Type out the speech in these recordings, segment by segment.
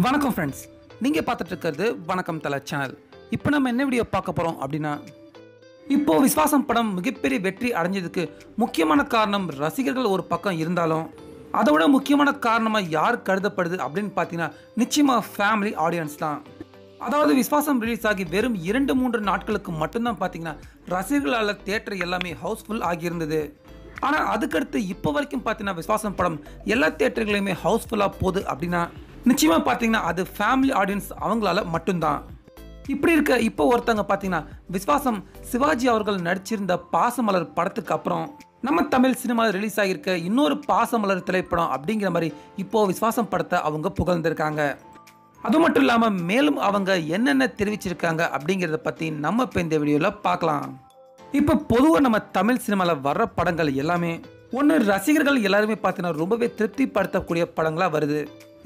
வணக்கம் ஃப்ரெண்ட்ஸ், நீங்கள் பார்த்துட்டு இருக்கிறது வணக்கம் தலை சேனல். இப்போ நம்ம என்ன வீடியோ பார்க்க போகிறோம் அப்படின்னா, இப்போ விஸ்வாசம் படம் மிகப்பெரிய வெற்றி அடைஞ்சதுக்கு முக்கியமான காரணம் ரசிகர்கள் ஒரு பக்கம் இருந்தாலும், அதை விட முக்கியமான காரணமாக யார் கருதப்படுது அப்படின்னு பார்த்தீங்கன்னா நிச்சயமாக ஃபேமிலி ஆடியன்ஸ் தான். அதாவது விஸ்வாசம் ரிலீஸ் ஆகி வெறும் 2-3 நாட்களுக்கு மட்டும்தான் பார்த்தீங்கன்னா ரசிகர்களால் தியேட்டர் எல்லாமே ஹவுஸ்ஃபுல் ஆகியிருந்தது. ஆனால் அதுக்கடுத்து இப்போ வரைக்கும் பார்த்தீங்கன்னா விஸ்வாசம் படம் எல்லா தியேட்டர்களையுமே ஹவுஸ்ஃபுல்லாக போகுது அப்படின்னா நிச்சயமாக பார்த்தீங்கன்னா அது ஃபேமிலி ஆடியன்ஸ் அவங்களால மட்டும்தான். இப்படி இருக்க இப்போ ஒருத்தவங்க பார்த்தீங்கன்னா விஸ்வாசம் சிவாஜி அவர்கள் நடிச்சிருந்த பாசமலர் படத்துக்கு அப்புறம் நம்ம தமிழ் சினிமாவில் ரிலீஸ் ஆகியிருக்க இன்னொரு பாசமலர் திரைப்படம் அப்படிங்கிற மாதிரி இப்போ விஸ்வாசம் படத்தை அவங்க புகழ்ந்திருக்காங்க. அது மட்டும் இல்லாமல் மேலும் அவங்க என்னென்ன தெரிவிச்சிருக்காங்க அப்படிங்கிறத பற்றி நம்ம இப்போ இந்த வீடியோவில் பார்க்கலாம். இப்போ பொதுவாக நம்ம தமிழ் சினிமாவில் வர்ற படங்கள் எல்லாமே ஒன்று ரசிகர்கள் எல்லாருமே பார்த்தீங்கன்னா ரொம்பவே திருப்திப்படுத்தக்கூடிய படங்களாக வருது,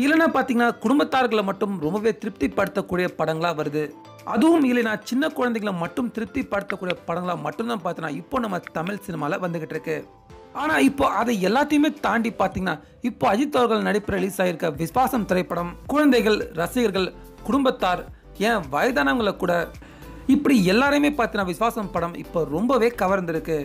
இல்லைன்னா பார்த்தீங்கன்னா குடும்பத்தார்களை மட்டும் ரொம்பவே திருப்திப்படுத்தக்கூடிய படங்களாக வருது. அதுவும் இல்லைன்னா சின்ன குழந்தைகளை மட்டும் திருப்திப்படுத்தக்கூடிய படங்களாக மட்டும்தான் பார்த்தீங்கன்னா இப்போ நம்ம தமிழ் சினிமாவில் வந்துகிட்டு இருக்கு. ஆனால் இப்போ அதை எல்லாத்தையுமே தாண்டி பார்த்தீங்கன்னா இப்போ அஜித் அவர்கள் நடிப்பு ரிலீஸ் ஆகியிருக்க விஸ்வாசம் திரைப்படம் குழந்தைகள், ரசிகர்கள், குடும்பத்தார், ஏன் வயதானவங்களை கூட இப்படி எல்லாரையுமே பார்த்தீங்கன்னா விஸ்வாசம் படம் இப்போ ரொம்பவே கவர்ந்துருக்கு.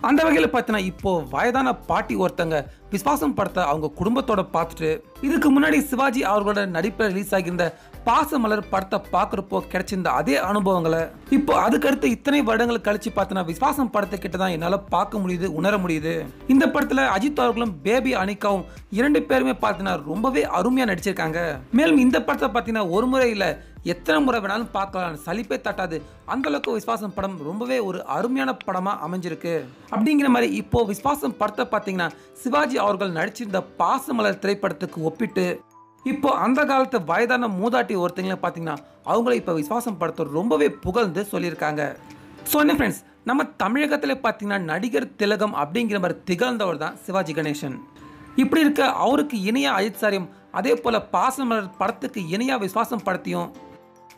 அந்த வகையில் பார்த்தீங்கன்னா இப்போ வயதான பாட்டி ஒருத்தங்க விஸ்வாசம் படத்தை அவங்க குடும்பத்தோட பார்த்துட்டு இதுக்கு முன்னாடி சிவாஜி அவர்களோட நடிப்பில் ரிலீஸ் ஆகியிருந்த பாசமலர் படத்தை பார்க்குறப்போ கிடைச்சிருந்த அதே அனுபவங்களை இப்போ அதுக்கடுத்து இத்தனை வருடங்கள் கழிச்சு பார்த்தீங்கன்னா விஸ்வாசம் படத்தை கிட்ட தான் என்னால் பார்க்க முடியுது, உணர முடியுது. இந்த படத்தில் அஜித் அவர்களும் பேபி அனிகாவும் 2 பேருமே பார்த்தீங்கன்னா ரொம்பவே அருமையாக நடிச்சிருக்காங்க. மேலும் இந்த படத்தை பார்த்தீங்கன்னா ஒரு முறை இல்லை எத்தனை முறை வேணாலும் பார்க்கலாம், சலிப்பே தட்டாது. அந்த அளவுக்கு விஸ்வாசம் படம் ரொம்பவே ஒரு அருமையான படமா அமைஞ்சிருக்கு. அப்படிங்கிற மாதிரி இப்போ விஸ்வாசம் படத்தை பார்த்தீங்கன்னா சிவாஜி அவர்கள் நடிச்சிருந்த பாசமலர் திரைப்படத்துக்கு ஒப்பிட்டு இப்போ அந்த காலத்து வயதான மூதாட்டி ஒருத்தங்களை பார்த்தீங்கன்னா அவங்கள இப்போ விஸ்வாசம் படத்தை ரொம்பவே புகழ்ந்து சொல்லியிருக்காங்க. ஸோ என்ன ஃப்ரெண்ட்ஸ், நம்ம தமிழகத்தில் பார்த்தீங்கன்னா நடிகர் திலகம் அப்படிங்கிற மாதிரி திகழ்ந்தவர் தான் சிவாஜி கணேசன். இப்படி இருக்க அவருக்கு இணையா அஜித் சாரியம், அதே போல் பாசமலர் படத்துக்கு இணையா விஸ்வாசம் படத்தையும்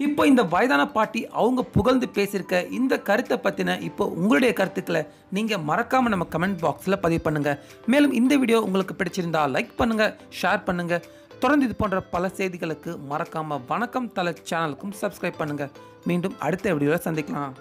இப்போ இந்த வயதான பாட்டி அவங்க புகழ்ந்து பேசியிருக்க இந்த கருத்தை பற்றின இப்போ உங்களுடைய கருத்துக்களை நீங்கள் மறக்காமல் நம்ம கமெண்ட் பாக்ஸில் பதிவு பண்ணுங்கள். மேலும் இந்த வீடியோ உங்களுக்கு பிடிச்சிருந்தா லைக் பண்ணுங்கள், ஷேர் பண்ணுங்கள். தொடர்ந்து இது போன்ற பல செய்திகளுக்கு மறக்காமல் வணக்கம் தலை சேனலுக்கும் சப்ஸ்கிரைப் பண்ணுங்கள். மீண்டும் அடுத்த வீடியோவில் சந்திக்கலாம்.